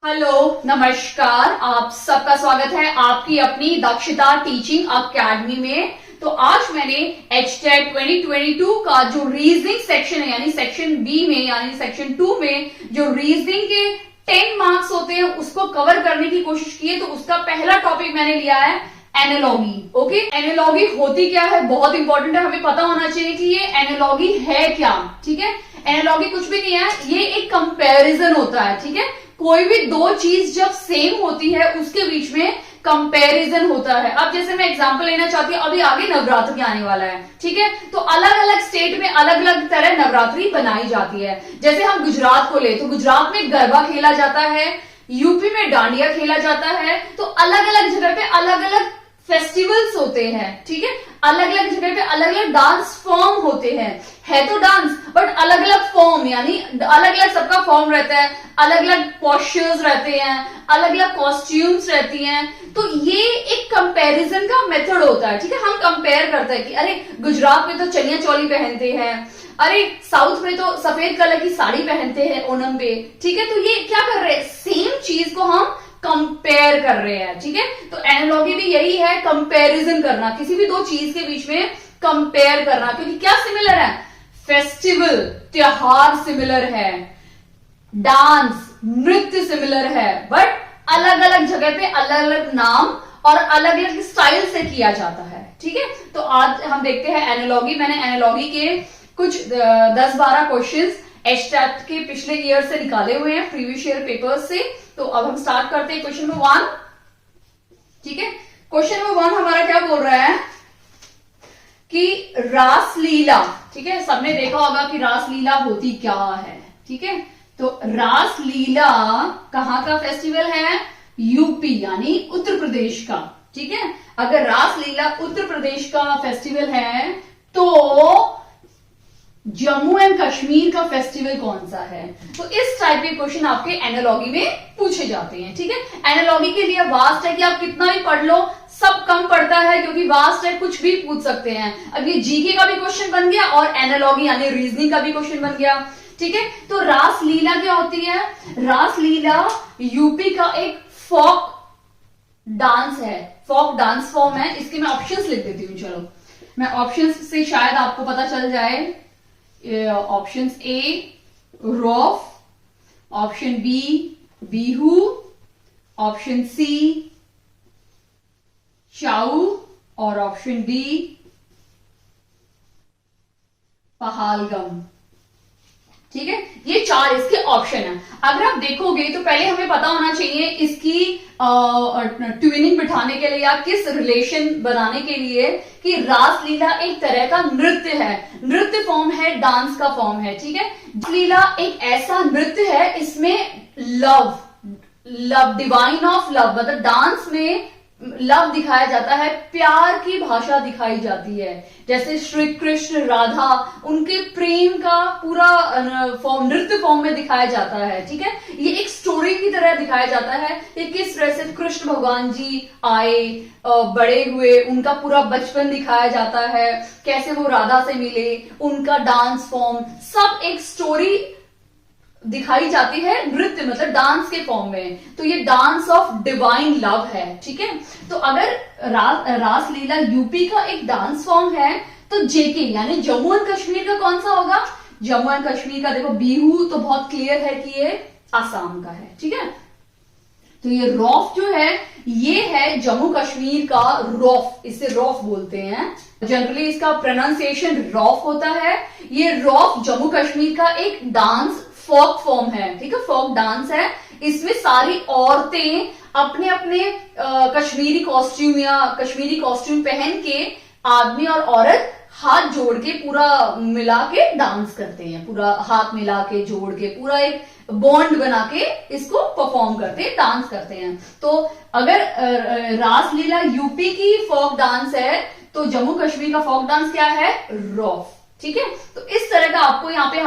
Hello, नमस्कार। आप सबका स्वागत है आपकी अपनी दक्षता टीचिंग अकेडमी में। तो आज मैंने HTET 2022 का जो रीजनिंग सेक्शन है यानी सेक्शन बी में यानी सेक्शन 2 में जो रीजनिंग के 10 मार्क्स होते हैं उसको कवर करने की कोशिश की है। तो उसका पहला टॉपिक मैंने लिया है एनालॉगी। ओके, एनालॉगी होती क्या है, बहुत इंपॉर्टेंट है, हमें पता होना चाहिए कि ये एनालॉगी है क्या। ठीक है, एनालॉगी कुछ भी नहीं है, ये एक कंपैरिजन होता है। ठीक है, कोई भी दो चीज जब सेम होती है उसके बीच में कंपैरिजन होता है। अब जैसे मैं एग्जांपल लेना चाहती हूँ, अभी आगे नवरात्रि आने वाला है। ठीक है, तो अलग अलग स्टेट में अलग अलग तरह नवरात्रि बनाई जाती है। जैसे हम गुजरात को ले तो गुजरात में गरबा खेला जाता है, यूपी में डांडिया खेला जाता है। तो अलग अलग जगह पे अलग अलग फेस्टिवल्स होते हैं। ठीक है, अलग अलग जगह पे अलग अलग डांस फॉर्म होते हैं। है तो डांस बट अलग अलग फॉर्म, यानी अलग अलग सबका फॉर्म रहता है, अलग अलग पॉस्चर्स रहते हैं, अलग अलग कॉस्ट्यूम्स रहती हैं। तो ये एक कंपैरिजन का मेथड होता है। ठीक है, हम कंपेयर करते हैं कि अरे गुजरात में तो चनिया चोली पहनते हैं, अरे साउथ में तो सफेद कलर की साड़ी पहनते हैं ओणम पे। ठीक है, तो ये क्या कर रहे हैं, सेम चीज को हम कंपेयर कर रहे हैं। ठीक है, तो एनालॉगी भी यही है, कंपैरिजन करना, किसी भी दो चीज के बीच में कंपेयर करना। क्योंकि क्या सिमिलर है, फेस्टिवल त्योहार सिमिलर है, डांस नृत्य सिमिलर है, बट अलग अलग जगह पे अलग अलग नाम और अलग अलग स्टाइल से किया जाता है। ठीक है, तो आज हम देखते हैं एनालॉगी। मैंने एनालॉगी के कुछ 10-12 क्वेश्चंस HTET के पिछले ईयर से निकाले हुए हैं, प्रीवियस ईयर पेपर्स से। तो अब हम स्टार्ट करते हैं क्वेश्चन नंबर 1। ठीक है, क्वेश्चन नंबर 1 हमारा क्या बोल रहा है कि रासलीला। ठीक है, सबने देखा होगा कि रासलीला होती क्या है। ठीक है, तो रासलीला कहां का फेस्टिवल है, यूपी यानी उत्तर प्रदेश का। ठीक है, अगर रासलीला उत्तर प्रदेश का फेस्टिवल है तो जम्मू एंड कश्मीर का फेस्टिवल कौन सा है। तो इस टाइप के क्वेश्चन आपके एनालॉगी में पूछे जाते हैं। ठीक है, एनालॉगी के लिए वास्ट है कि आप कितना भी पढ़ लो सब कम पड़ता है, क्योंकि वास्ट है, कुछ भी पूछ सकते हैं। अब ये जीके का भी क्वेश्चन बन गया और एनालॉगी यानी रीजनिंग का भी क्वेश्चन बन गया। ठीक है, तो रासलीला क्या होती है, रासलीला यूपी का एक फोक डांस है, फोक डांस फॉर्म है। इसके मैं ऑप्शंस लिख देती हूँ। चलो, मैं ऑप्शंस से शायद आपको पता चल जाए। ऑप्शंस ए रॉफ, option B Bihu, option C Chhau और ऑप्शन डी पहालगम। ठीक है, ये 4 इसके ऑप्शन है। अगर आप देखोगे तो पहले हमें पता होना चाहिए इसकी ट्यूनिंग बिठाने के लिए या किस रिलेशन बनाने के लिए कि रासलीला एक तरह का नृत्य है, नृत्य फॉर्म है, डांस का फॉर्म है। ठीक है, रासलीला एक ऐसा नृत्य है, इसमें लव डिवाइन ऑफ लव, मतलब डांस में लव दिखाया जाता है, प्यार की भाषा दिखाई जाती है। जैसे श्री कृष्ण राधा, उनके प्रेम का पूरा फॉर्म नृत्य फॉर्म में दिखाया जाता है। ठीक है, ये एक स्टोरी की तरह दिखाया जाता है कि किस तरह से कृष्ण भगवान जी आए, बड़े हुए, उनका पूरा बचपन दिखाया जाता है, कैसे वो राधा से मिले, उनका डांस फॉर्म, सब एक स्टोरी दिखाई जाती है, नृत्य मतलब डांस के फॉर्म में। तो ये डांस ऑफ डिवाइन लव है। ठीक है, तो अगर रासलीला यूपी का एक डांस फॉर्म है तो जेके यानी जम्मू एंड कश्मीर का कौन सा होगा, जम्मू एंड कश्मीर का देखो बिहू तो बहुत क्लियर है कि ये आसाम का है। ठीक है, तो ये रॉफ जो है ये है जम्मू कश्मीर का रॉफ, इसे रॉफ बोलते हैं। जनरली इसका प्रोनाउंसिएशन रॉफ होता है। ये रॉफ जम्मू कश्मीर का एक डांस फोक फॉर्म है। ठीक है, फोक डांस है। इसमें सारी औरतें अपने अपने कश्मीरी कॉस्ट्यूम या कश्मीरी कॉस्ट्यूम पहन के आदमी और औरत हाथ जोड़ के पूरा मिला के डांस करते हैं, पूरा हाथ मिला के जोड़ के पूरा एक बॉन्ड बना के इसको परफॉर्म करते हैं, डांस करते हैं। तो अगर रासलीला यूपी की फोक डांस है तो जम्मू कश्मीर का फोक डांस क्या है, रॉफ। ठीक है, तो इस तरह का आपको यहाँ पे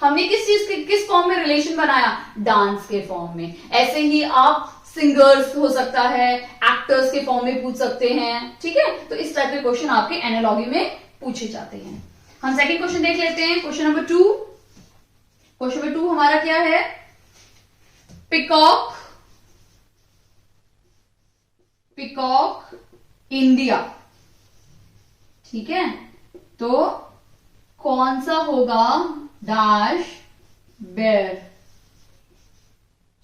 हमने किस चीज के किस फॉर्म में रिलेशन बनाया, डांस के फॉर्म में। ऐसे ही आप सिंगर्स हो सकता है, एक्टर्स के फॉर्म में पूछ सकते हैं। ठीक है, तो इस टाइप के क्वेश्चन आपके एनालॉगी में पूछे जाते हैं। हम सेकंड क्वेश्चन देख लेते हैं, क्वेश्चन नंबर 2। क्वेश्चन नंबर 2 हमारा क्या है, पिकॉक पिकॉक इंडिया, ठीक है, तो कौन सा होगा, डैश बेयर,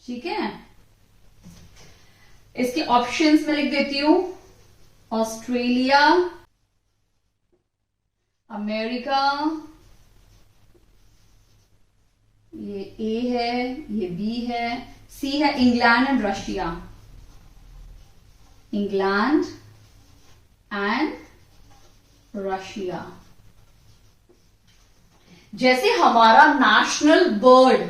ठीक है। इसके ऑप्शंस में लिख देती हूं, ऑस्ट्रेलिया, अमेरिका, ये ए है, ये बी है, सी है England and Russia, England and Russia. जैसे हमारा नेशनल बर्ड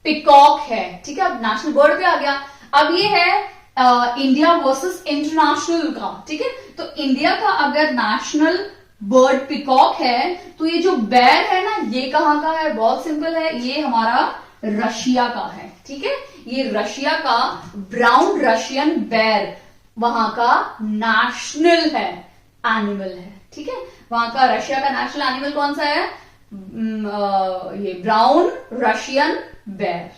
पिकॉक है, ठीक है, अब नेशनल बर्ड पे आ गया। अब ये है इंडिया वर्सेस इंटरनेशनल का, ठीक है, तो इंडिया का अगर नेशनल बर्ड पिकॉक है तो ये जो बेयर है ना, ये कहां का है, बहुत सिंपल है, ये हमारा रशिया का है, ठीक है, ये रशिया का ब्राउन रशियन बेयर वहां का नेशनल है, एनिमल है, ठीक है, वहां का रशिया का नेशनल एनिमल कौन सा है, ये ब्राउन रशियन बेयर।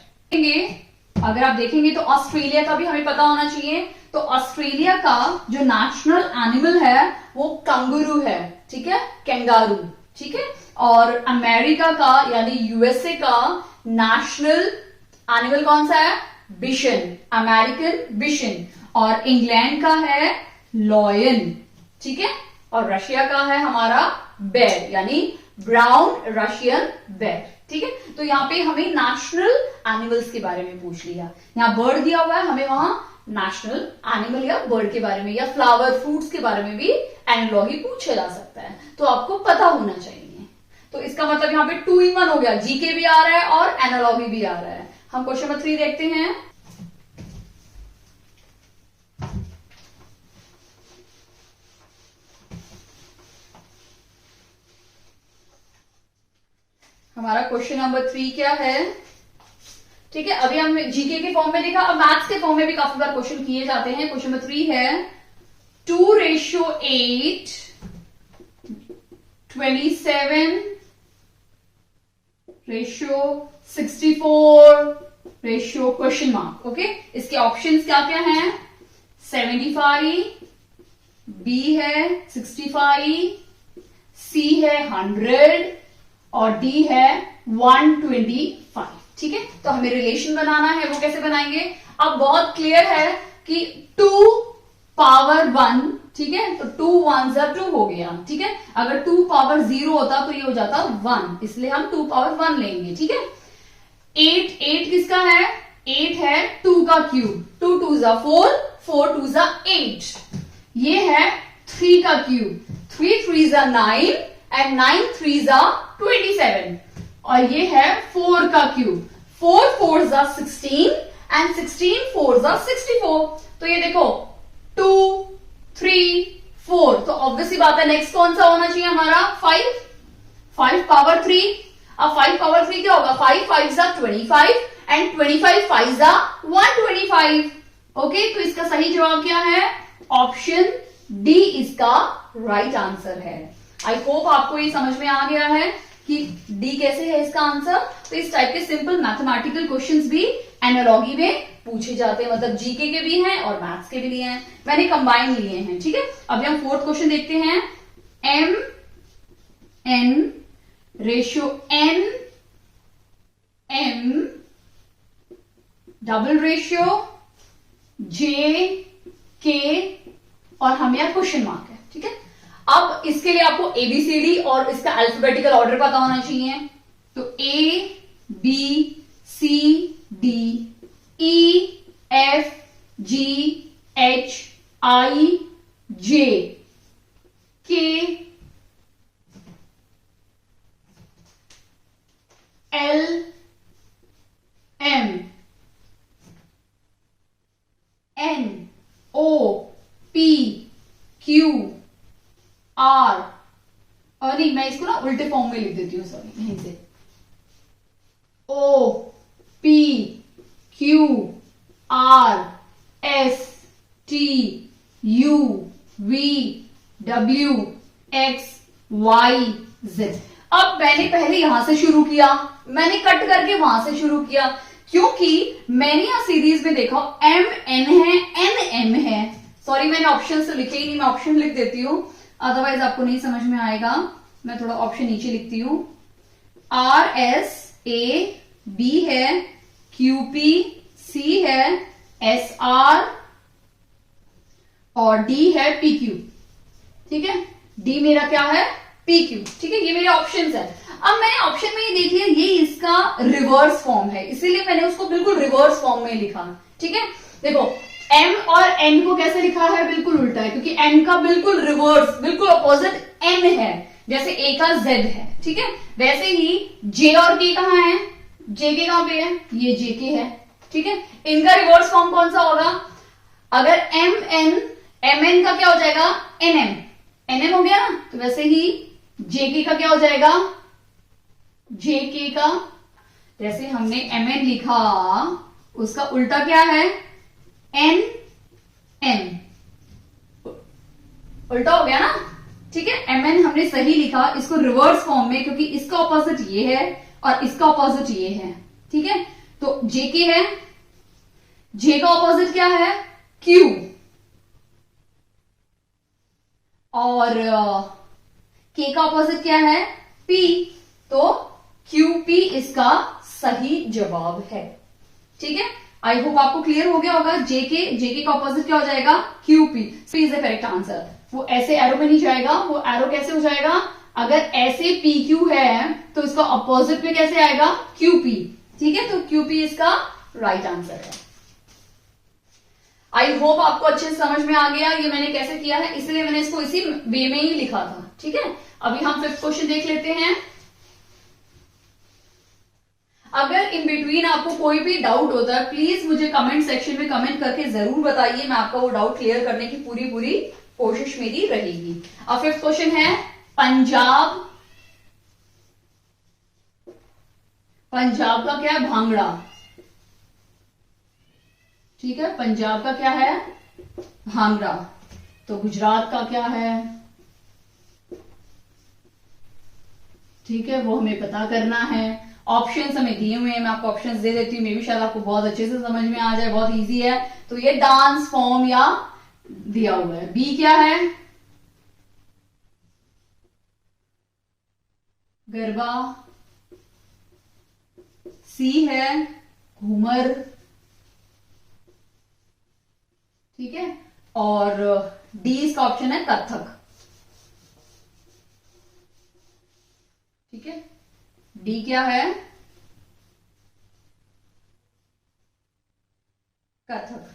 अगर आप देखेंगे तो ऑस्ट्रेलिया का भी हमें पता होना चाहिए, तो ऑस्ट्रेलिया का जो नेशनल एनिमल है वो कंगारू है, ठीक है, कैंगारू, ठीक है, और अमेरिका का यानी यूएसए का नेशनल एनिमल कौन सा है, बिशन, अमेरिकन बिशन, और इंग्लैंड का है लॉयन, ठीक है, और रशिया का है हमारा बेयर यानी ब्राउन रशियन बेयर, ठीक है। तो यहाँ पे हमें नेशनल एनिमल्स के बारे में पूछ लिया, यहाँ बर्ड दिया हुआ है, हमें वहां नेशनल एनिमल या बर्ड के बारे में या फ्लावर फ्रूट्स के बारे में भी एनालॉगी पूछा जा सकता है, तो आपको पता होना चाहिए। तो इसका मतलब यहाँ पे 2 in 1 हो गया, जीके भी आ रहा है और एनालॉगी भी आ रहा है। हम क्वेश्चन नंबर 3 देखते हैं। हमारा क्वेश्चन नंबर 3 क्या है, ठीक है, अभी हम जीके के फॉर्म में देखा, अब मैथ्स के फॉर्म में भी काफी बार क्वेश्चन किए जाते हैं। क्वेश्चन नंबर 3 है 2:8, 27:64 क्वेश्चन मार्क, ओके। इसके ऑप्शंस क्या क्या हैं, 75, बी है 65, सी है 100 और डी है 125, ठीक है। तो हमें रिलेशन बनाना है, वो कैसे बनाएंगे, अब बहुत क्लियर है कि 2 पावर 1, ठीक है, तो 2 1 2 हो गया, ठीक है। अगर 2 पावर 0 होता तो ये हो जाता 1, इसलिए हम 2 पावर 1 लेंगे, ठीक है। 8 किसका है, 8 है 2 का क्यूब, 2 2 4, 4 2 8, ये है 3 का क्यूब, 3 3 9 एंड 9 3 27, और ये है 4 का क्यूब, 4 4 16 एंड 16 4 64। तो ये देखो 2 3 4, तो ऑब्वियसली बात है नेक्स्ट कौन सा होना चाहिए हमारा, 5 पावर 3। अब 5 पावर 3 क्या होगा, 5 5 25 एंड 25 5 125, ओके। तो इसका सही जवाब क्या है, ऑप्शन डी इसका राइट आंसर है। आई होप आपको ये समझ में आ गया है कि डी कैसे है इसका आंसर। तो इस टाइप के सिंपल मैथमेटिकल क्वेश्चंस भी एनालॉगी में पूछे जाते हैं, मतलब जीके के भी हैं और मैथ्स के भी लिए हैं, मैंने कंबाइन लिए हैं, ठीक है। अभी हम 4th क्वेश्चन देखते हैं, M N ratio N M double ratio J K और हमें यहाँ क्वेश्चन मार्क है, ठीक है। अब इसके लिए आपको एबीसीडी और इसका अल्फाबेटिकल ऑर्डर पता होना चाहिए, तो A B C D E F G H I J K L M N O P Q R, और नहीं मैं इसको ना उल्टे फॉर्म में लिख देती हूँ, सॉरी, यहीं से O P Q R S T U V W X Y Z. अब मैंने पहले यहां से शुरू किया, मैंने कट करके वहां से शुरू किया, क्योंकि मैंने यहां सीरीज में देखा एम एन है, एन एम है, सॉरी मैंने ऑप्शन तो लिखे ही नहीं, मैं ऑप्शन लिख देती हूं, अदरवाइज आपको नहीं समझ में आएगा। मैं थोड़ा ऑप्शन नीचे लिखती हूं। RSA B है, QP C है, SR और D है PQ। ठीक है, D मेरा क्या है, PQ। ठीक है, ये मेरे ऑप्शंस है। अब मैंने ऑप्शन में ये देख लिया, ये इसका रिवर्स फॉर्म है, इसीलिए मैंने उसको बिल्कुल रिवर्स फॉर्म में लिखा। ठीक है, देखो M और N को कैसे लिखा है, बिल्कुल उल्टा है, क्योंकि N का बिल्कुल रिवर्स, बिल्कुल अपोजिट M है, जैसे A का Z है। ठीक है, वैसे ही J और K कहां है, JK कहां पे है, ये JK है। ठीक है, इनका रिवर्स फॉर्म कौन सा होगा, अगर MN का क्या हो जाएगा, NM हो गया ना, तो वैसे ही JK का क्या हो जाएगा, JK का, जैसे हमने MN लिखा उसका उल्टा क्या है, NM, उल्टा हो गया ना। ठीक है, MN हमने सही लिखा, इसको रिवर्स फॉर्म में, क्योंकि इसका ऑपोजिट ये है और इसका ऑपोजिट ये है। ठीक है, तो JK है, J का ऑपोजिट क्या है, Q, और K का ऑपोजिट क्या है, P, तो QP इसका सही जवाब है। ठीक है, आई होप आपको क्लियर हो गया होगा। JK का ऑपोजिट क्या हो जाएगा, QP is the correct answer. वो ऐसे एरो में नहीं जाएगा, वो एरो कैसे हो जाएगा, अगर ऐसे PQ है तो इसका ऑपोजिट में कैसे आएगा, QP। ठीक है, तो QP इसका राइट आंसर है। आई होप आपको अच्छे से समझ में आ गया ये मैंने कैसे किया है, इसलिए मैंने इसको इसी वे में ही लिखा था। ठीक है, अभी हम 5th क्वेश्चन देख लेते हैं। अगर इन बिटवीन आपको कोई भी डाउट होता है, प्लीज मुझे कमेंट सेक्शन में कमेंट करके जरूर बताइए, मैं आपका वो डाउट क्लियर करने की पूरी कोशिश मेरी रहेगी। अब 5th क्वेश्चन है, पंजाब का क्या है, भांगड़ा। ठीक है, पंजाब का क्या है, भांगड़ा। तो गुजरात का क्या है, ठीक है, वो हमें पता करना है। ऑप्शंस हमें दिए हुए हैं, मैं आपको ऑप्शंस दे देती हूँ, मे भी शायद आपको बहुत अच्छे से समझ में आ जाए, बहुत इजी है। तो ये डांस फॉर्म या दिया हुआ है। बी क्या है, गरबा। सी है घूमर। ठीक है, और डी इसका ऑप्शन है कथक। ठीक है, डी क्या है, कथक।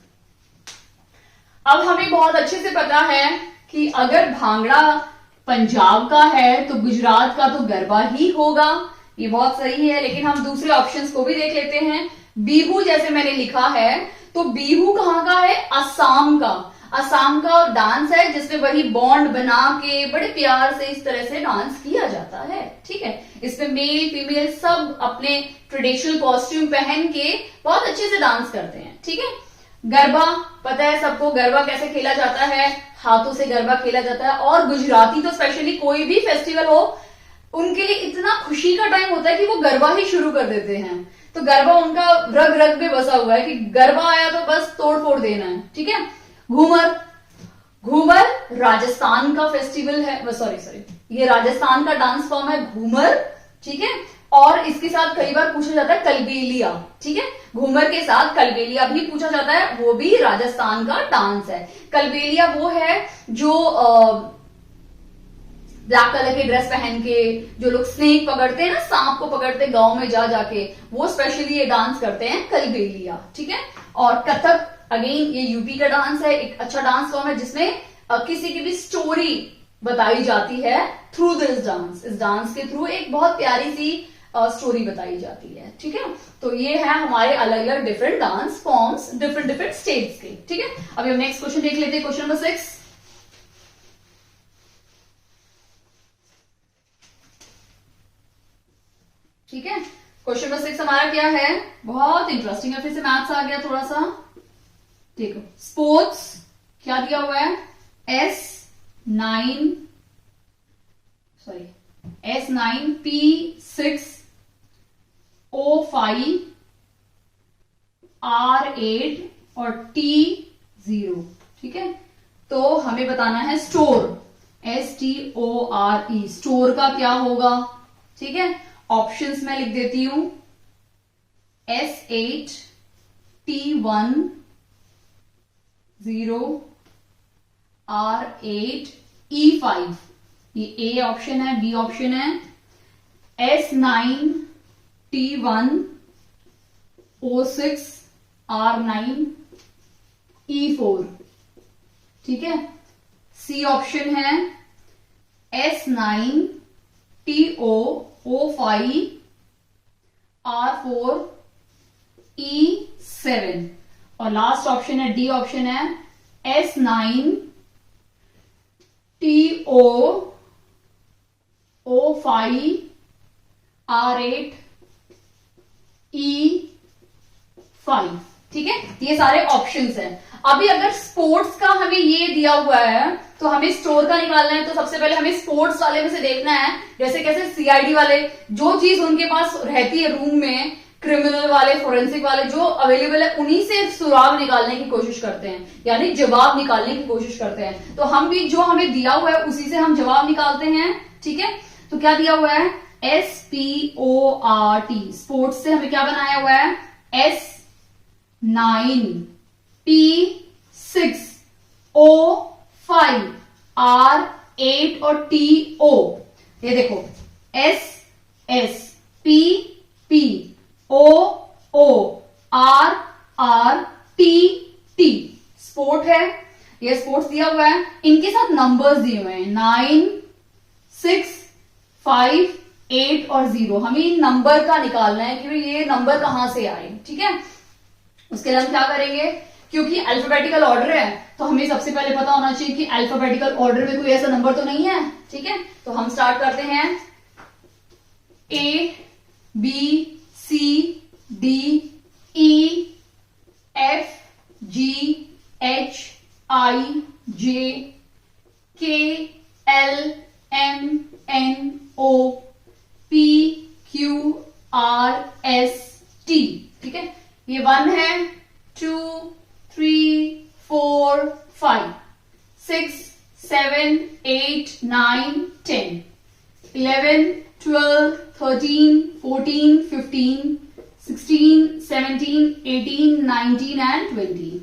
अब हमें बहुत अच्छे से पता है कि अगर भांगड़ा पंजाब का है तो गुजरात का तो गरबा ही होगा, ये बहुत सही है। लेकिन हम दूसरे ऑप्शंस को भी देख लेते हैं। बिहू जैसे मैंने लिखा है, तो बिहू कहां का है, असम का। असम का डांस है जिसमें वही बॉन्ड बना के बड़े प्यार से इस तरह से डांस किया जाता है। ठीक है, इसमें मेल फीमेल सब अपने ट्रेडिशनल कॉस्ट्यूम पहन के बहुत अच्छे से डांस करते हैं। ठीक है, गरबा पता है सबको, गरबा कैसे खेला जाता है, हाथों से गरबा खेला जाता है। और गुजराती तो स्पेशली कोई भी फेस्टिवल हो, उनके लिए इतना खुशी का टाइम होता है कि वो गरबा ही शुरू कर देते हैं। तो गरबा उनका रग रग में बसा हुआ है कि गरबा आया तो बस तोड़ फोड़ देना है। ठीक है, घूमर राजस्थान का फेस्टिवल है, सॉरी ये राजस्थान का डांस फॉर्म है घूमर। ठीक है, और इसके साथ कई बार पूछा जाता है कलबेलिया। ठीक है, घूमर के साथ कलबेलिया भी पूछा जाता है, वो भी राजस्थान का डांस है। कलबेलिया वो है जो ब्लैक कलर की ड्रेस पहन के जो लोग स्नेक पकड़ते हैं ना, सांप को पकड़ते गांव में जा जाके, वो स्पेशली ये डांस करते हैं, कलबेलिया। ठीक है, और कथक अगेन ये यूपी का डांस है, एक अच्छा डांस फॉर्म है जिसमें किसी की भी स्टोरी बताई जाती है थ्रू दिस डांस। इस डांस के थ्रू एक बहुत प्यारी सी स्टोरी बताई जाती है। ठीक है, तो ये है हमारे अलग अलग different dance forms different states के। ठीक है, अभी हम नेक्स्ट क्वेश्चन देख लेते हैं, क्वेश्चन नंबर 6। ठीक है, क्वेश्चन नंबर 6 हमारा क्या है, बहुत इंटरेस्टिंग है, फिर से मैथ्स आ गया थोड़ा सा। देखो, स्पोर्ट्स क्या दिया हुआ है, S9 P6 O5 R8 और T0। ठीक है, तो हमें बताना है स्टोर, STORE, स्टोर का क्या होगा। ठीक है, ऑप्शंस मैं लिख देती हूं, S8 T1 0 R8 E5, ये ए ऑप्शन है, बी ऑप्शन है। S9 T1 O6 R9 E4, ठीक है। सी ऑप्शन है S9 TO O5 R4 E7, और लास्ट ऑप्शन है डी ऑप्शन है S9 TO O5 R8 E5, ठीक है। ये सारे ऑप्शंस हैं। अभी अगर स्पोर्ट्स का हमें ये दिया हुआ है तो हमें स्टोर का निकालना है, तो सबसे पहले हमें स्पोर्ट्स वाले में से देखना है, जैसे कैसे सीआईडी वाले जो चीज उनके पास रहती है रूम में, क्रिमिनल वाले, फोरेंसिक वाले जो अवेलेबल है, उन्हीं से सुराग निकालने की कोशिश करते हैं, यानी जवाब निकालने की कोशिश करते हैं। तो हम भी जो हमें दिया हुआ है उसी से हम जवाब निकालते हैं, ठीक है। तो क्या दिया हुआ है, SPORT, स्पोर्ट्स से हमें क्या बनाया हुआ है, S9 P6 O5 R8 और TO, ये देखो SSPP OO RRTT, स्पोर्ट है, ये स्पोर्ट्स दिया हुआ है, इनके साथ नंबर्स दिए हुए हैं 9 6 5 8 और 0। हमें इन नंबर का निकालना है कि ये नंबर कहां से आए, ठीक है। उसके लिए हम क्या करेंगे, क्योंकि अल्फाबेटिकल ऑर्डर है तो हमें सबसे पहले पता होना चाहिए कि अल्फाबेटिकल ऑर्डर में कोई ऐसा नंबर तो नहीं है, ठीक है। तो हम स्टार्ट करते हैं, ABCDEFGHIJKLMNOPQRST, ठीक है। ये 1 है, 2 3 4 5 6 7 8 9 10 11 12 13 14 15 16 17 18 19 एंड 20।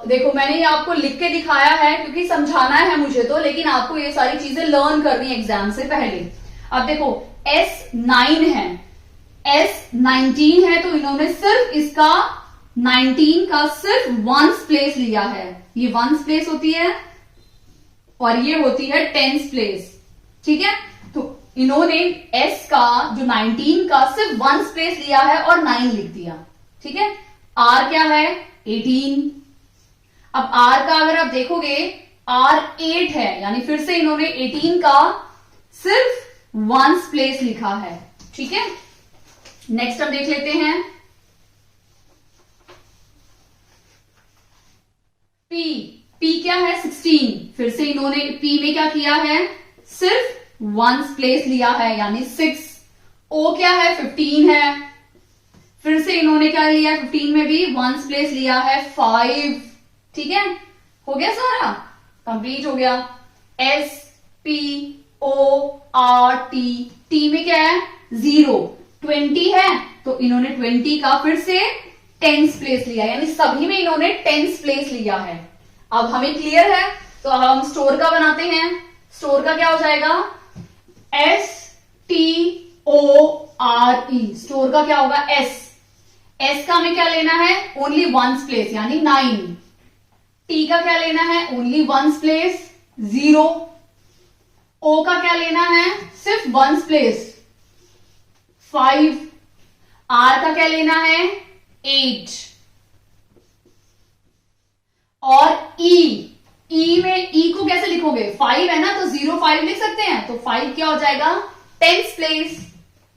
देखो मैंने ये आपको लिख के दिखाया है क्योंकि समझाना है मुझे तो, लेकिन आपको ये सारी चीजें लर्न करनी है एग्जाम से पहले। अब देखो S9 है, S19 है, तो इन्होंने सिर्फ इसका 19 का सिर्फ वंस प्लेस लिया है, ये वंस प्लेस होती है और ये होती है टेंस प्लेस, ठीक है। तो इन्होंने S का जो 19 का सिर्फ वंस प्लेस लिया है और 9 लिख दिया, ठीक है। R क्या है, 18। अब R का अगर आप देखोगे R8 है, यानी फिर से इन्होंने 18 का सिर्फ वंस प्लेस लिखा है, ठीक है। नेक्स्ट हम देख लेते हैं P क्या है, 16। फिर से इन्होंने P में क्या किया है, सिर्फ वंस प्लेस लिया है, यानी 6। O क्या है, 15 है, फिर से इन्होंने क्या लिया, 15 में भी वंस प्लेस लिया है 5, ठीक है। हो गया सारा, कंप्लीट हो गया। SPORT, T में क्या है, 0। 20 है तो इन्होंने 20 का फिर से टेंस प्लेस लिया, यानी सभी में इन्होंने टेंस प्लेस लिया है। अब हमें क्लियर है, तो अब हम स्टोर का बनाते हैं। स्टोर का क्या हो जाएगा, STORE, स्टोर का क्या होगा, S का हमें क्या लेना है, ओनली वंस प्लेस यानी 9। T का क्या लेना है, ओनली वंस प्लेस 0। O का क्या लेना है, सिर्फ वंस प्लेस 5। R का क्या लेना है, 8। और E में E को कैसे लिखोगे, 5 है ना, तो 0 5 लिख सकते हैं, तो 5 क्या हो जाएगा, टेंस प्लेस,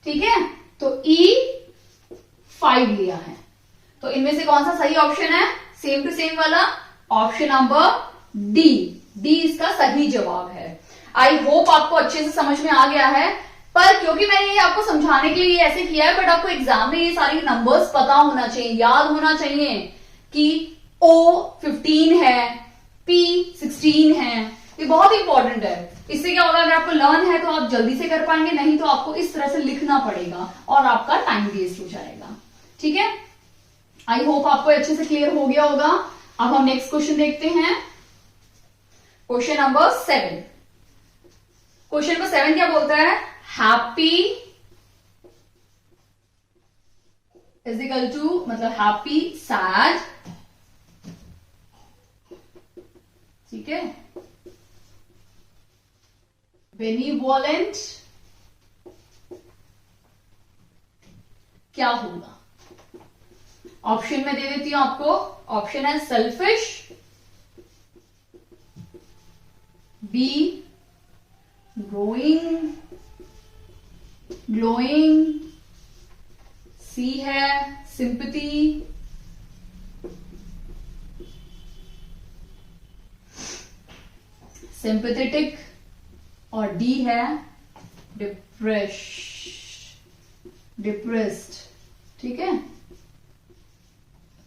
ठीक है। तो E 5 लिया है। तो इनमें से कौन सा सही ऑप्शन है, सेम टू सेम वाला ऑप्शन नंबर डी इसका सही जवाब है। आई होप आपको अच्छे से समझ में आ गया है, पर क्योंकि मैंने ये आपको समझाने के लिए ऐसे किया है, बट आपको एग्जाम में ये सारी नंबर्स पता होना चाहिए, याद होना चाहिए कि O 15 है, P 16 है, ये बहुत इंपॉर्टेंट है। इससे क्या होगा, अगर आपको लर्न है तो आप जल्दी से कर पाएंगे, नहीं तो आपको इस तरह से लिखना पड़ेगा और आपका टाइम वेस्ट हो जाएगा। ठीक है, आई होप आपको अच्छे से क्लियर हो गया होगा। अब हम नेक्स्ट क्वेश्चन देखते हैं, क्वेश्चन नंबर 7। क्वेश्चन नंबर 7 क्या बोलता है, हैप्पी इज इक्वल टू, मतलब हैप्पी सैड, ठीक है, बेनिवोलेंट क्या होगा? ऑप्शन में दे देती हूं आपको। ऑप्शन है सेल्फिश, बी ग्रोइंग, ग्लोइंग, सी है सिंपैथी, सिंपैथेटिक, और डी है डिप्रेस्ड। ठीक है,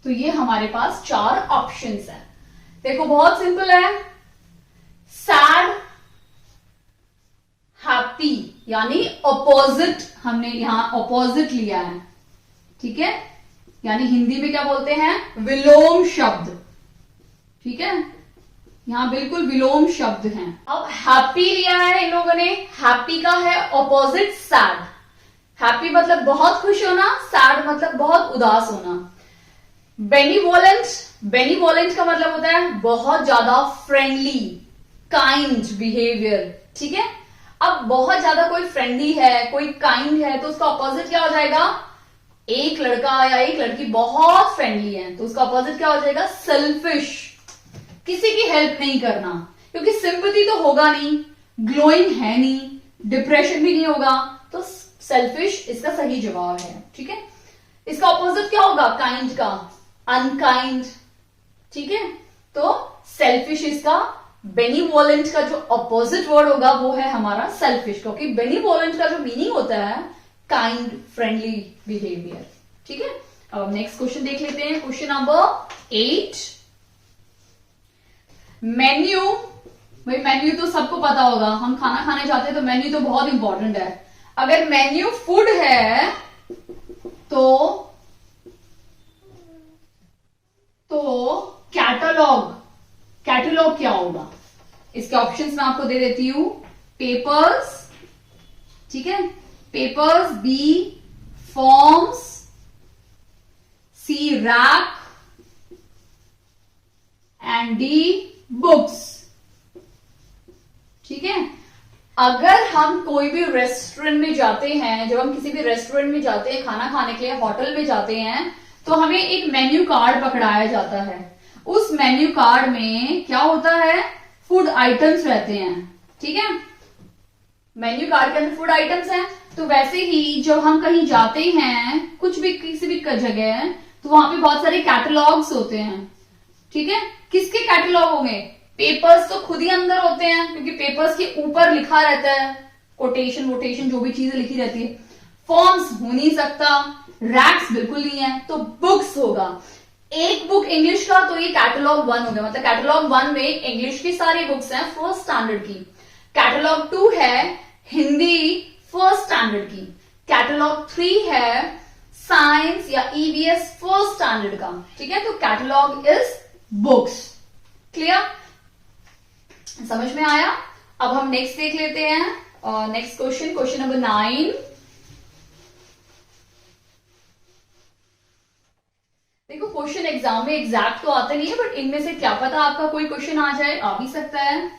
तो ये हमारे पास 4 ऑप्शंस हैं। देखो बहुत सिंपल है, सैड, हैप्पी यानी ऑपोजिट, हमने यहां ऑपोजिट लिया है। ठीक है, यानी हिंदी में क्या बोलते हैं, विलोम शब्द। ठीक है, यहां बिल्कुल विलोम शब्द हैं। अब हैप्पी लिया है इन लोगों ने, हैप्पी का है ऑपोजिट सैड। हैप्पी मतलब बहुत खुश होना, सैड मतलब बहुत उदास होना। बेनिवोलेंट, बेनिवोलेंट का मतलब होता है बहुत ज्यादा फ्रेंडली, काइंड बिहेवियर। ठीक है, अब बहुत ज्यादा कोई फ्रेंडली है, कोई काइंड है, तो उसका ऑपोजिट क्या हो जाएगा, एक लड़का या एक लड़की बहुत फ्रेंडली है तो उसका ऑपोजिट क्या हो जाएगा, सेल्फिश, किसी की हेल्प नहीं करना, क्योंकि सिंपैथी तो होगा नहीं, ग्लोइंग है नहीं, डिप्रेशन भी नहीं होगा, तो सेल्फिश इसका सही जवाब है। ठीक है, इसका ऑपोजिट क्या होगा, काइंड का, अनकाइंड। ठीक है, तो सेल्फिश इसका, बेनिवोलेंट का जो ऑपोजिट वर्ड होगा वो है हमारा सेल्फिश, क्योंकि बेनिवोलेंट का जो मीनिंग होता है काइंड, फ्रेंडली बिहेवियर। ठीक है, अब नेक्स्ट क्वेश्चन देख लेते हैं, क्वेश्चन नंबर 8। मेन्यू, भाई मेन्यू तो सबको पता होगा, हम खाना खाने जाते हैं तो मेन्यू तो बहुत इंपॉर्टेंट है। अगर मेन्यू फूड है तो कैटलॉग, कैटलॉग क्या होगा? इसके ऑप्शंस मैं आपको दे देती हूं, पेपर्स, ठीक है, papers, B forms, C rack, and D books. ठीक है, अगर हम कोई भी रेस्टोरेंट में जाते हैं, जब हम किसी भी रेस्टोरेंट में जाते हैं खाना खाने के लिए, होटल में जाते हैं, तो हमें एक मेन्यू कार्ड पकड़ाया जाता है। उस मेन्यू कार्ड में क्या होता है, फूड आइटम्स रहते हैं। ठीक है, मेन्यू कार्ड के अंदर फूड आइटम्स हैं, तो वैसे ही जब हम कहीं जाते हैं, कुछ भी किसी भी जगह, तो वहां पे बहुत सारे कैटलॉग्स होते हैं। ठीक है, किसके कैटलॉग होंगे, पेपर्स तो खुद ही अंदर होते हैं, क्योंकि पेपर्स के ऊपर लिखा रहता है, कोटेशन वोटेशन जो भी चीजें लिखी रहती है। फॉर्म्स हो नहीं सकता, रैक्स बिल्कुल नहीं है, तो बुक्स होगा। एक बुक इंग्लिश का, तो ये कैटलॉग 1 हो गया, मतलब कैटलॉग 1 में इंग्लिश की सारी बुक्स हैं फर्स्ट स्टैंडर्ड की। कैटलॉग 2 है हिंदी फर्स्ट स्टैंडर्ड की। कैटलॉग 3 है साइंस या ईवीएस फर्स्ट स्टैंडर्ड का। ठीक है, तो कैटलॉग इज बुक्स। क्लियर, समझ में आया? अब हम नेक्स्ट देख लेते हैं, नेक्स्ट क्वेश्चन, क्वेश्चन नंबर 9। देखो क्वेश्चन एग्जाम में एग्जैक्ट तो आते नहीं है, बट इनमें से क्या पता आपका कोई क्वेश्चन आ जाए, आ भी सकता है।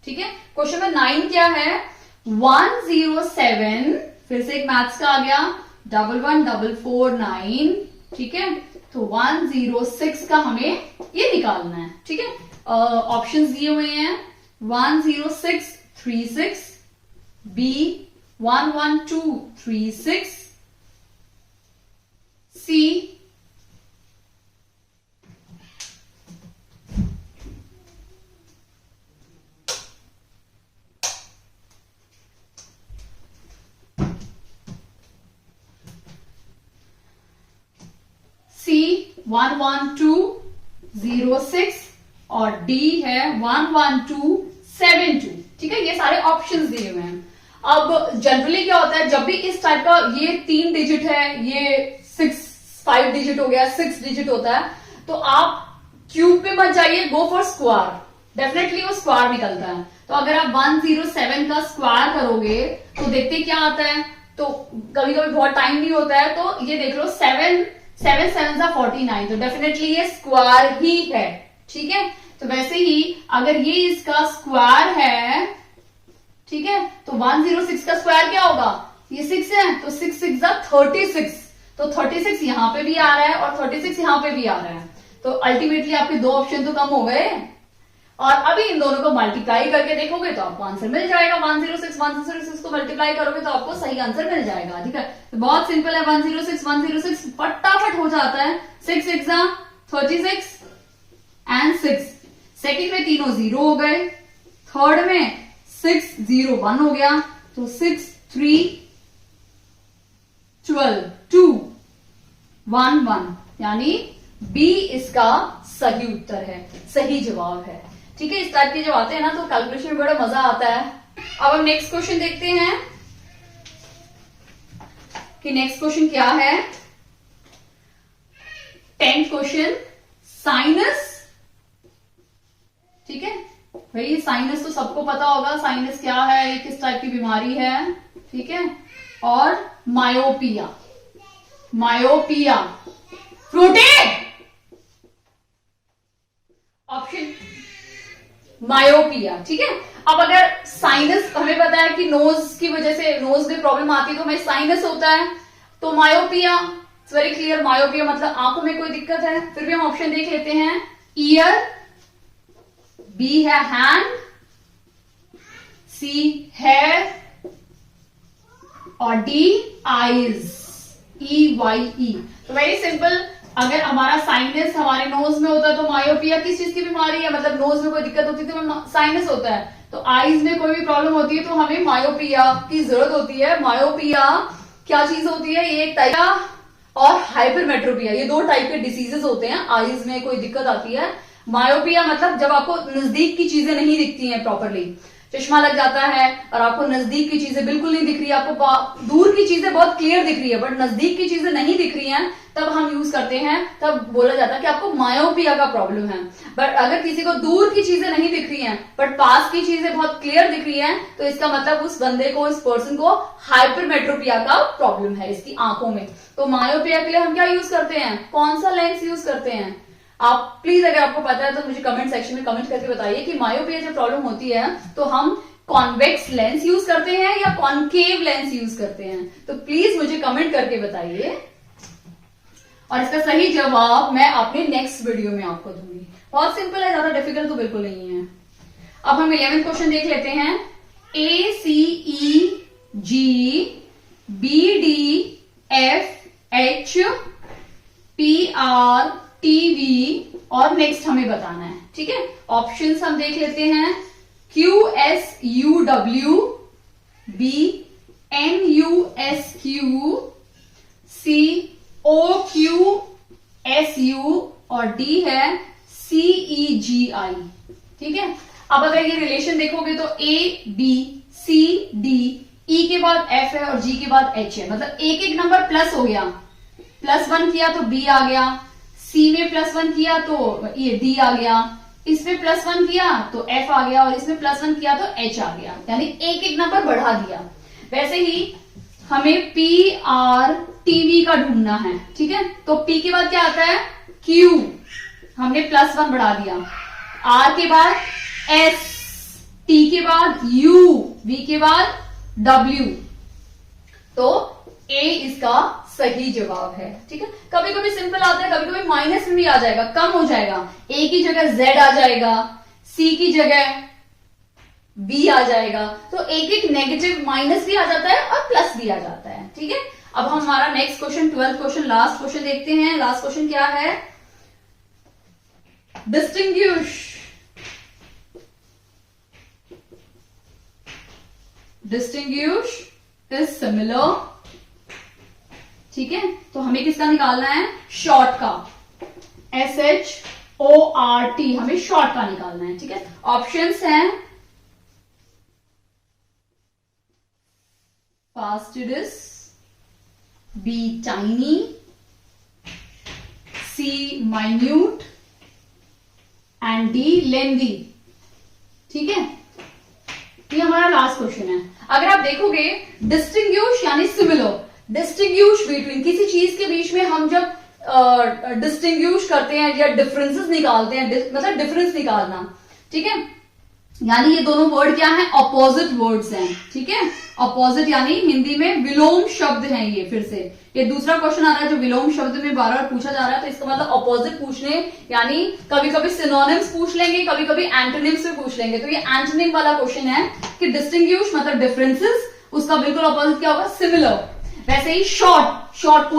ठीक है, क्वेश्चन नंबर 9 क्या है, 107, फिर से एक मैथ्स का आ गया, 11449। ठीक है, तो 106 का हमें ये निकालना है। ठीक है, ऑप्शंस दिए हुए हैं, 10636, बी 11236, सी C 11206, और डी है 11272। ठीक है, ये सारे ऑप्शंस दिए हुए हैं। अब जनरली क्या होता है, जब भी इस टाइप का ये 3 डिजिट है, ये 5 डिजिट हो गया, 6 डिजिट होता है, तो आप क्यूब पे मत जाइए, गो फॉर स्क्वायर। डेफिनेटली वो स्क्वायर निकलता है। तो अगर आप 107 का स्क्वायर करोगे तो देखते क्या आता है, तो कभी कभी बहुत टाइम नहीं होता है, तो ये देख लो 7 7 49, तो डेफिनेटली ये स्क्वायर ही है। ठीक है, तो वैसे ही अगर ये इसका स्क्वायर है, ठीक है, तो 106 का स्क्वायर क्या होगा, ये 6 है, तो 6 6 36, तो 36 यहां पे भी आ रहा है और 36 यहां पे भी आ रहा है, तो अल्टीमेटली आपके 2 ऑप्शन तो कम हो गए। और अभी इन दोनों को मल्टीप्लाई करके देखोगे तो आपको आंसर मिल जाएगा। 106 को मल्टीप्लाई करोगे तो आपको सही आंसर मिल जाएगा। ठीक है, तो बहुत सिंपल है। 106 फटाफट हो जाता है। 6 6 36 एंड 6। सेकंड में तीनों 0 हो गए, थर्ड में 6 0 1 हो गया, तो 6 3 12 2 1 1, यानी बी इसका सही उत्तर है, सही जवाब है। ठीक है, इस टाइप के जब आते हैं ना तो कैलकुलेशन में बड़ा मजा आता है। अब हम नेक्स्ट क्वेश्चन देखते हैं कि नेक्स्ट क्वेश्चन क्या है। 10th question, sinus. ठीक है भाई, साइनस तो सबको पता होगा, साइनस क्या है, ये किस टाइप की बीमारी है। ठीक है, और मायोपिया, मायोपिया फ्रूटे ऑप्शन मायोपिया। ठीक है, अब अगर साइनस हमें पता है कि नोज की वजह से नोज में प्रॉब्लम आती है, तो हमें साइनस होता है, तो myopia it's very clear. Myopia मतलब आंखों में कोई दिक्कत है। फिर भी हम ऑप्शन देख लेते हैं। ईयर, बी है हैंड, सी हेयर और डी आईज, EYE। तो वेरी सिंपल, अगर हमारा साइनस हमारे नोज में होता है तो मायोपिया किस चीज की बीमारी है, मतलब नोज में कोई दिक्कत होती है तो साइनस होता है। तो आईज में कोई भी प्रॉब्लम होती है तो हमें मायोपिया की जरूरत होती है। मायोपिया क्या चीज होती है, ये एक टाइप और हाइपरमेट्रोपिया, ये 2 टाइप के डिसीजेस होते हैं। आईज में कोई दिक्कत आती है। मायोपिया मतलब जब आपको नजदीक की चीजें नहीं दिखती हैं प्रॉपरली, चश्मा लग जाता है और आपको नजदीक की चीजें बिल्कुल नहीं दिख रही, आपको दूर की चीजें बहुत क्लियर दिख रही है बट नजदीक की चीजें नहीं दिख रही हैं, तब हम यूज करते हैं, तब बोला जाता है कि आपको मायोपिया का प्रॉब्लम है। बट अगर किसी को दूर की चीजें नहीं दिख रही हैं बट पास की चीजें बहुत क्लियर दिख रही हैं, तो इसका मतलब उस बंदे को, इस पर्सन को हाइपरमेट्रोपिया का प्रॉब्लम है इसकी आंखों में। तो मायोपिया के लिए हम क्या यूज करते हैं, कौन सा लेंस यूज करते हैं? आप प्लीज अगर आपको पता है तो मुझे कमेंट सेक्शन में कमेंट करके बताइए कि मायोपिया जब प्रॉब्लम होती है तो हम कॉन्वेक्स लेंस यूज करते हैं या कॉन्केव लेंस यूज करते हैं। तो प्लीज मुझे कमेंट करके बताइए और इसका सही जवाब मैं अपने नेक्स्ट वीडियो में आपको दूंगी। बहुत सिंपल है, ज्यादा डिफिकल्ट तो बिल्कुल नहीं है। अब हम 11th क्वेश्चन देख लेते हैं। ACEGBDFHPRTV और नेक्स्ट हमें बताना है। ठीक है, ऑप्शंस हम देख लेते हैं। QSUW, BNUSQ, COQSU और D है CEGI। ठीक है, अब अगर ये रिलेशन देखोगे तो ABCD, E के बाद F है और G के बाद H है, मतलब एक एक नंबर प्लस हो गया। +1 किया तो B आ गया, C में +1 किया तो ये D आ गया, इसमें +1 किया तो F आ गया और इसमें +1 किया तो H आ गया, यानी एक एक नंबर बढ़ा दिया। वैसे ही हमें PRTV का ढूंढना है। ठीक है, तो P के बाद क्या आता है, Q, हमने +1 बढ़ा दिया, R के बाद S, T के बाद U, V के बाद W, तो A इसका सही जवाब है। ठीक है, कभी कभी सिंपल आता है, कभी कभी माइनस में भी आ जाएगा, कम हो जाएगा। A की जगह Z आ जाएगा, C की जगह B आ जाएगा, तो एक एक नेगेटिव माइनस भी आ जाता है और प्लस भी आ जाता है। ठीक है, अब हम हमारा next question 12th question, last question देखते हैं। लास्ट क्वेश्चन क्या है, डिस्टिंग्विश इज सिमिलर। ठीक है, तो हमें किसका निकालना है, शॉर्ट का, SHORT ORT, हमें शॉर्ट का निकालना है, ठीक है। ऑप्शंस हैं फास्टिडिस, B tiny, C minute and D लेंदी, ठीक है। ये हमारा लास्ट क्वेश्चन है। अगर आप देखोगे डिस्टिंग्विश यानी सिमिलर, डिस्टिंग्विश बिटवीन, किसी चीज के बीच में हम जब डिस्टिंग्विश करते हैं या डिफरेंसेस निकालते हैं, मतलब डिफरेंस निकालना, ठीक है, यानी ये दोनों वर्ड क्या है, अपोजिट वर्ड्स हैं, ठीक है। अपोजिट यानी हिंदी में विलोम शब्द हैं ये। फिर से ये दूसरा क्वेश्चन आ रहा है जो विलोम शब्द में बार बार पूछा जा रहा है, तो इसका मतलब अपोजिट पूछने, यानी कभी कभी सिनोनिम्स पूछ लेंगे, कभी कभी एंटोनिम्स भी पूछ लेंगे। तो ये एंटोनिम वाला क्वेश्चन है कि डिस्टिंग्विश मतलब डिफरेंसेस, उसका बिल्कुल अपोजिट क्या होगा, सिमिलर। वैसे ही शॉर्ट, शॉर्ट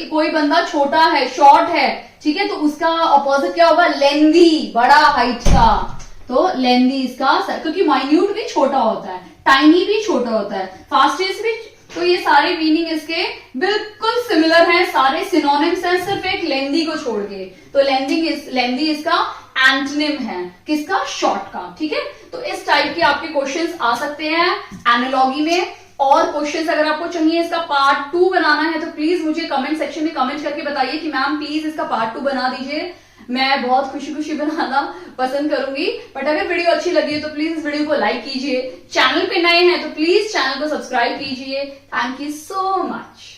कोई बंदा छोटा है, शॉर्ट है, ठीक है, तो उसका अपोजिट क्या होगा, लेंदी, बड़ा हाइट का, तो लेंदी इसका, क्योंकि माइन्यूट भी छोटा होता है, टाइनी भी छोटा होता है, फास्टेस्ट भी, तो ये सारे मीनिंग इसके बिल्कुल सिमिलर हैं, सारे सिनोनिम्स हैं, सिर्फ एक लेंदी को छोड़ के। तो लेंदी इसका एंटोनिम है, किसका, शॉर्ट का, ठीक है। तो इस टाइप के आपके क्वेश्चंस आ सकते हैं एनालॉगी में। और क्वेश्चंस अगर आपको चाहिए इसका पार्ट 2 बनाना है तो प्लीज मुझे कमेंट सेक्शन में कमेंट करके बताइए कि मैम प्लीज इसका पार्ट 2 बना दीजिए। मैं बहुत खुशी खुशी बनाना पसंद करूंगी। बट अगर वीडियो अच्छी लगी है तो प्लीज इस वीडियो को लाइक कीजिए, चैनल पे नए हैं तो प्लीज चैनल को सब्सक्राइब कीजिए। Thank you so much.